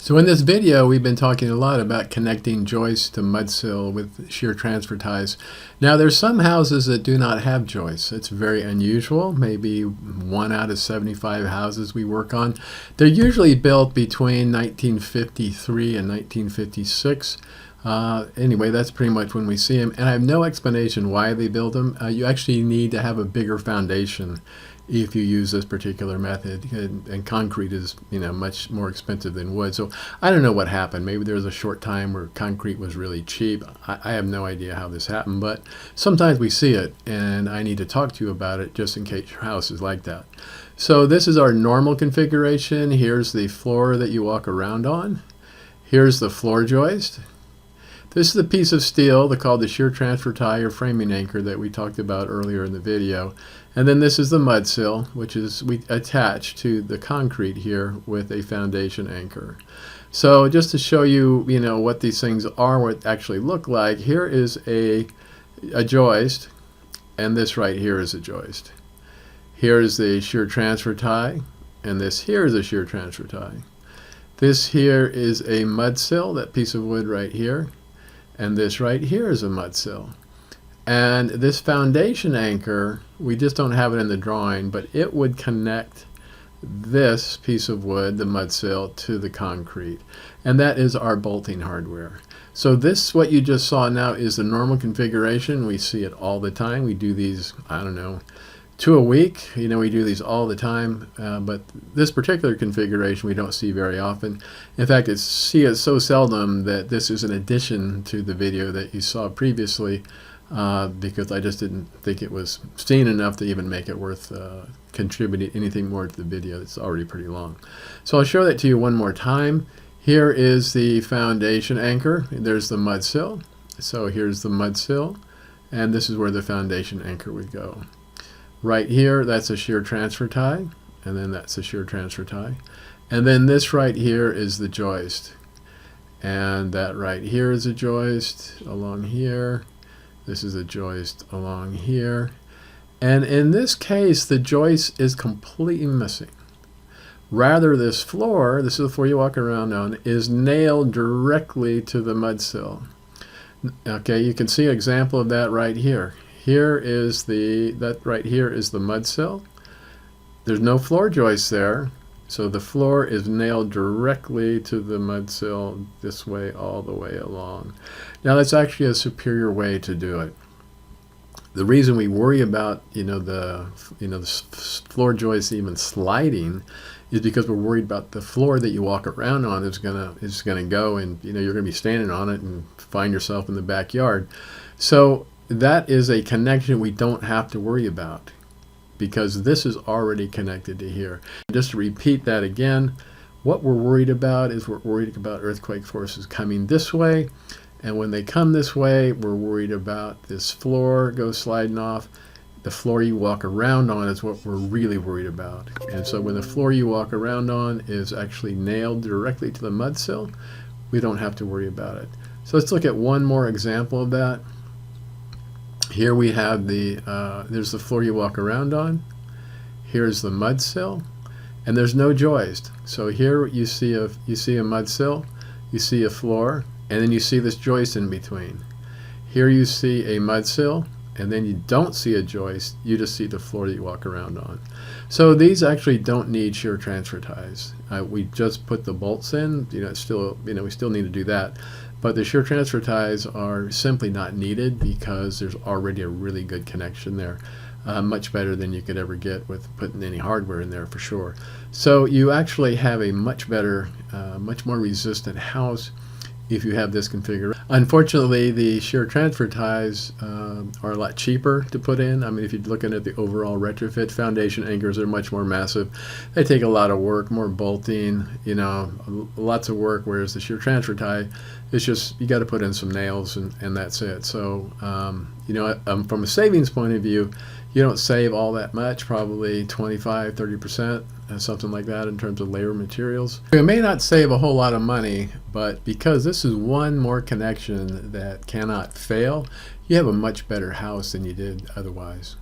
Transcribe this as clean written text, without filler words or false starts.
So in this video, we've been talking a lot about connecting joists to mudsill with shear transfer ties. Now there's some houses that do not have joists. It's very unusual, maybe 1 out of 75 houses we work on. They're usually built between 1953 and 1956. Anyway, that's pretty much when we see them, and I have no explanation why they build them. You actually need to have a bigger foundation if you use this particular method, and concrete is much more expensive than wood. So I don't know what happened. Maybe there was a short time where concrete was really cheap. I have no idea how this happened, but sometimes we see it, and I need to talk to you about it just in case your house is like that. So this is our normal configuration. Here's the floor that you walk around on. Here's the floor joist. This is the piece of steel called the shear transfer tie or framing anchor that we talked about earlier in the video. And then this is the mudsill, which is we attach to the concrete here with a foundation anchor. So just to show you, what these things are, what they actually look like, here is a joist, and this right here is a joist. Here is the shear transfer tie, and this here is a shear transfer tie. This here is a mudsill, that piece of wood right here. And this right here is a mudsill. And this foundation anchor, we just don't have it in the drawing, but it would connect this piece of wood, the mudsill, to the concrete. And that is our bolting hardware. So this, what you just saw now, is the normal configuration. We see it all the time. We do these, 2 a week. We do these all the time, but this particular configuration we don't see very often. In fact, see it so seldom that this is an addition to the video that you saw previously, because I just didn't think it was seen enough to even make it worth contributing anything more to the video. It's already pretty long. So I'll show that to you one more time. Here is the foundation anchor. There's the mudsill. So here's the mudsill, and this is where the foundation anchor would go. Right here, that's a shear transfer tie, and then that's a shear transfer tie. And then this right here is the joist. And that right here is a joist along here. This is a joist along here. And in this case, the joist is completely missing. Rather, this floor, this is the floor you walk around on, is nailed directly to the mudsill. Okay, you can see an example of that right here. Here is that right here is the mudsill. There's no floor joist there, so the floor is nailed directly to the mudsill this way all the way along. Now that's actually a superior way to do it. The reason we worry about the floor joist even sliding is because we're worried about the floor that you walk around on is gonna go, and you're gonna be standing on it and find yourself in the backyard. So that is a connection we don't have to worry about, because this is already connected to here. Just to repeat that again, what we're worried about is we're worried about earthquake forces coming this way, and when they come this way, we're worried about this floor goes sliding off. The floor you walk around on is what we're really worried about. And so when the floor you walk around on is actually nailed directly to the mudsill, we don't have to worry about it. So let's look at one more example of that. Here we have there's the floor you walk around on. Here's the mudsill, and there's no joist. So here you see a mudsill, you see a floor, and then you see this joist in between. Here you see a mudsill, and then you don't see a joist. You just see the floor that you walk around on. So these actually don't need shear transfer ties. We just put the bolts in. We still need to do that. But the shear transfer ties are simply not needed because there's already a really good connection there. Much better than you could ever get with putting any hardware in there, for sure. So you actually have a much better, much more resistant house if you have this configuration. Unfortunately, the shear transfer ties are a lot cheaper to put in. I mean, if you're looking at the overall retrofit, foundation anchors are much more massive. They take a lot of work, more bolting, lots of work, whereas the shear transfer tie, it's just, you got to put in some nails and that's it. So, from a savings point of view, you don't save all that much, probably 25, 30%, something like that in terms of labor materials. You may not save a whole lot of money, but because this is one more connection that cannot fail, you have a much better house than you did otherwise.